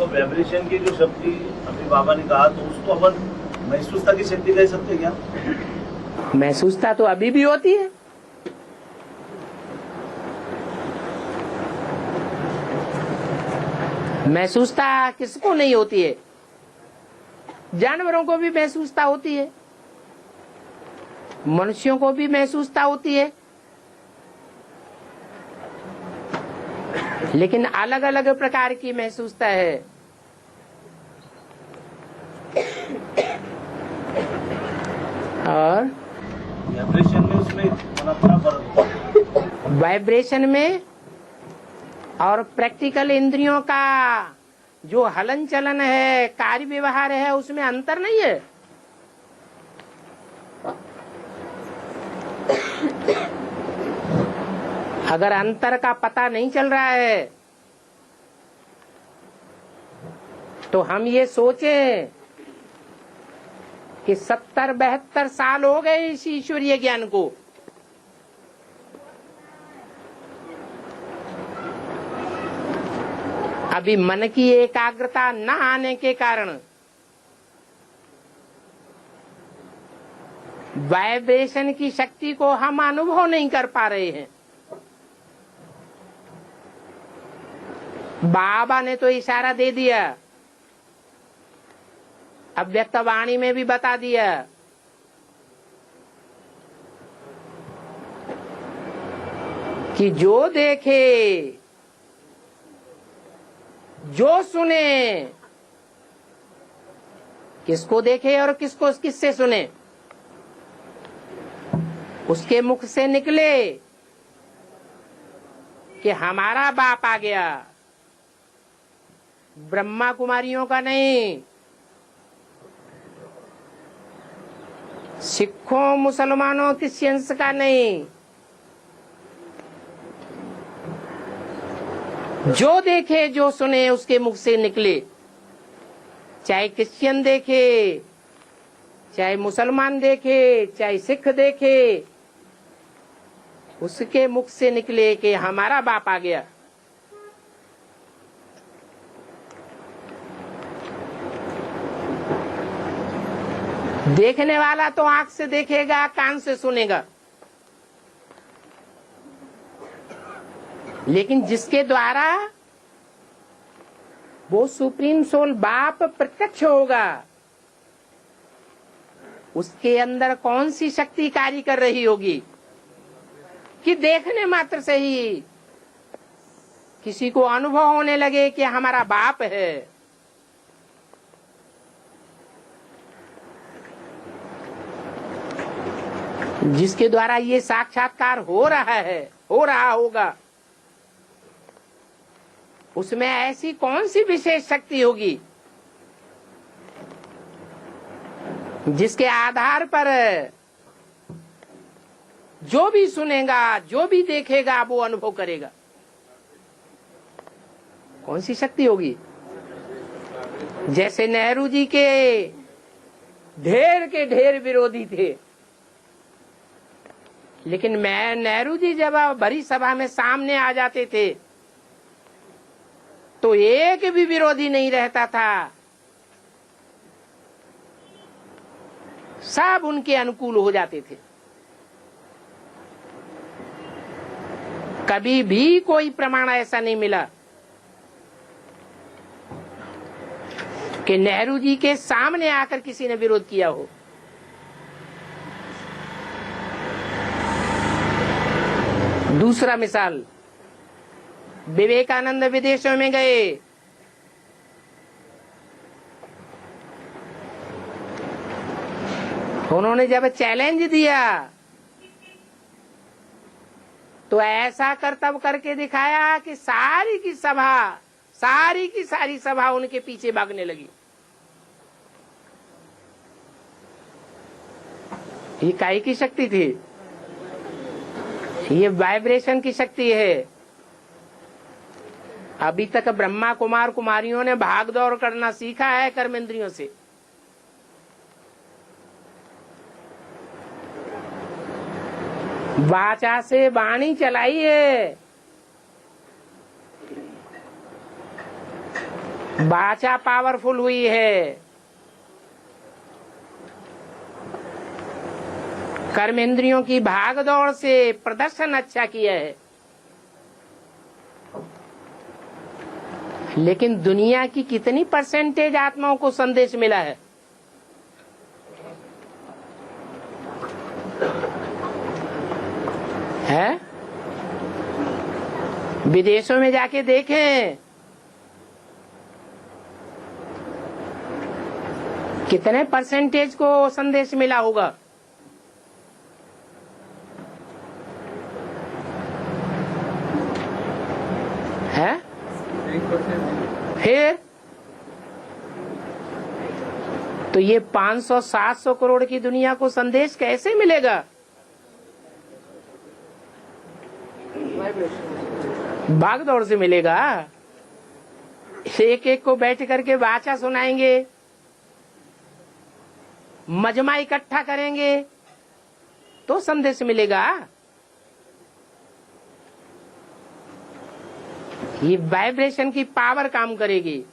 तो वाइब्रेशन की जो शक्ति अभी बाबा ने कहा, तो उसको अपन महसूसता की शक्ति कह सकते क्या? महसूसता तो अभी भी होती है। महसूसता किसको नहीं होती है? जानवरों को भी महसूसता होती है, मनुष्यों को भी महसूसता होती है, लेकिन अलग अलग प्रकार की महसूसता है। और वाइब्रेशन में उसमें बड़ा फर्क है। वाइब्रेशन में और प्रैक्टिकल इंद्रियों का जो हलन चलन है, कार्य व्यवहार है, उसमें अंतर नहीं है। अगर अंतर का पता नहीं चल रहा है तो हम ये सोचें कि 70-72 साल हो गए इस ईश्वरीय ज्ञान को, अभी मन की एकाग्रता न आने के कारण वाइब्रेशन की शक्ति को हम अनुभव नहीं कर पा रहे हैं। बाबा ने तो इशारा दे दिया, अव्यक्त वाणी में भी बता दिया कि जो देखे, जो सुने, किसको देखे और किसको किससे सुने, उसके मुख से निकले कि हमारा बाप आ गया। ब्रह्मा कुमारियों का नहीं, सिखों मुसलमानों क्रिश्चियंस का नहीं, जो देखे जो सुने उसके मुख से निकले। चाहे क्रिश्चियन देखे, चाहे मुसलमान देखे, चाहे सिख देखे, उसके मुख से निकले कि हमारा बाप आ गया। देखने वाला तो आंख से देखेगा, कान से सुनेगा, लेकिन जिसके द्वारा वो सुप्रीम सोल बाप प्रत्यक्ष होगा, उसके अंदर कौन सी शक्ति कार्य कर रही होगी कि देखने मात्र से ही किसी को अनुभव होने लगे कि हमारा बाप है। जिसके द्वारा ये साक्षात्कार हो रहा है, हो रहा होगा, उसमें ऐसी कौन सी विशेष शक्ति होगी जिसके आधार पर जो भी सुनेगा, जो भी देखेगा, वो अनुभव करेगा। कौन सी शक्ति होगी? जैसे नेहरू जी के ढेर विरोधी थे, लेकिन मैं नेहरू जी जब बड़ी सभा में सामने आ जाते थे तो एक भी विरोधी नहीं रहता था, सब उनके अनुकूल हो जाते थे। कभी भी कोई प्रमाण ऐसा नहीं मिला कि नेहरू जी के सामने आकर किसी ने विरोध किया हो। दूसरा मिसाल, विवेकानंद विदेशों में गए, उन्होंने जब चैलेंज दिया तो ऐसा करतब करके दिखाया कि सारी की सारी सभा उनके पीछे भागने लगी। ये काहे की शक्ति थी? ये वाइब्रेशन की शक्ति है। अभी तक ब्रह्मा कुमार कुमारियों ने भाग दौड़ करना सीखा है कर्मेंद्रियों से, वाचा से वाणी चलाई है, वाचा पावरफुल हुई है, कर्मेंद्रियों की भागदौड़ से प्रदर्शन अच्छा किया है, लेकिन दुनिया की कितनी परसेंटेज आत्माओं को संदेश मिला है? विदेशों में जाके देखें, कितने परसेंटेज को संदेश मिला होगा? है? फिर तो ये 500-700 करोड़ की दुनिया को संदेश कैसे मिलेगा? भागदौड़ से मिलेगा। एक एक को बैठ करके वाचा सुनाएंगे, मजमा इकट्ठा करेंगे तो संदेश मिलेगा। ये वाइब्रेशन की पावर काम करेगी।